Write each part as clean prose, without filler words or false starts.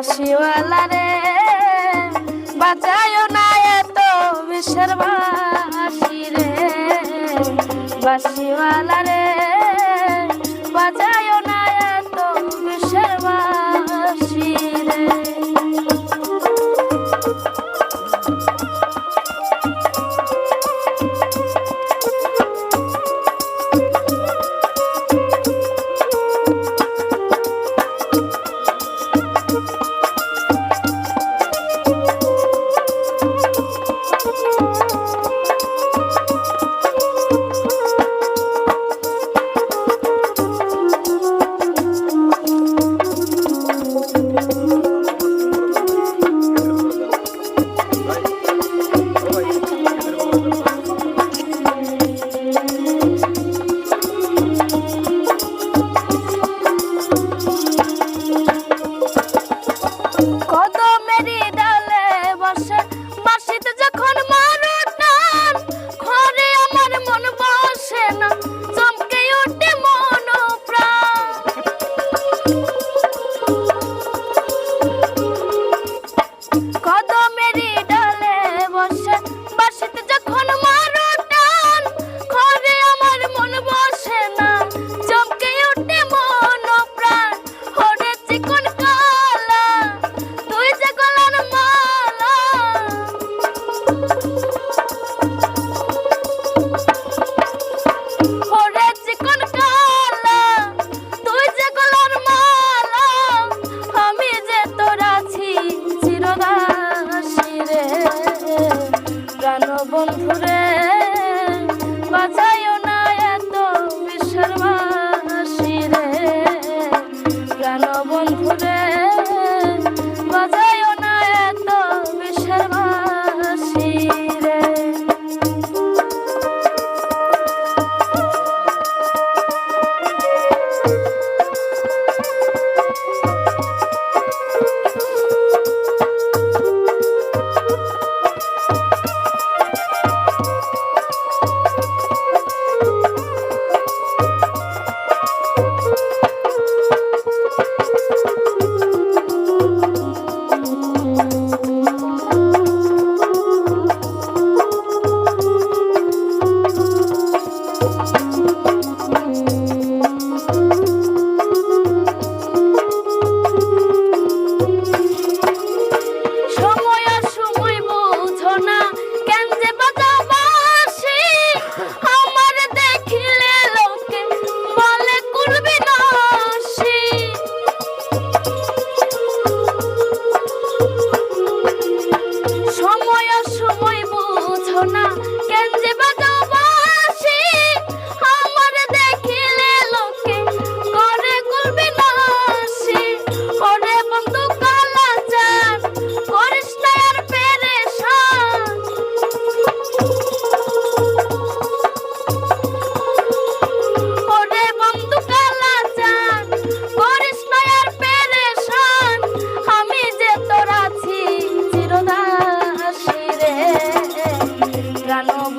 বাঁশিওয়ালা রে বাজায়ও না এত বিষের বাঁশি রে, বাঁশিওয়ালা রে বাজায়ও না এত বিষের বাঁশি রে। বন্ধুরে বাজায়ও না এত বিষের বাঁশি রে, প্রাণ বন্ধুরে বাজায়ও না এত বিষের বাঁশি রে।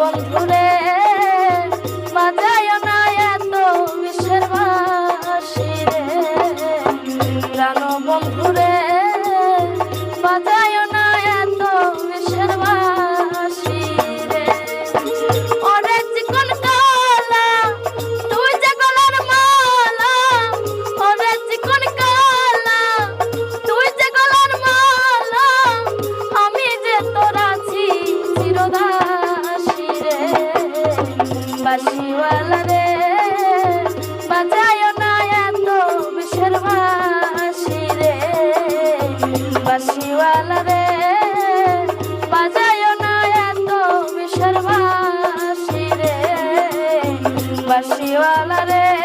বন্ধুরে বাজায়ও না এত বিষের বাঁশি রে, প্রাণ বন্ধুরে বাজায়ও না এত বিষের বাঁশি রে। ওরে চিকন কালা তুই যে গলার মালা, ওরে চিকন কালা তুই যে গলার মালা, আমি যে তোর আছি চিরদাস। বাঁশিওয়ালা রে বাজায়ও না এত বিষের বাঁশি রে, বাঁশিওয়ালা রে বাজায়ও না এত বিষের বাঁশি রে, বাঁশিওয়ালা রে।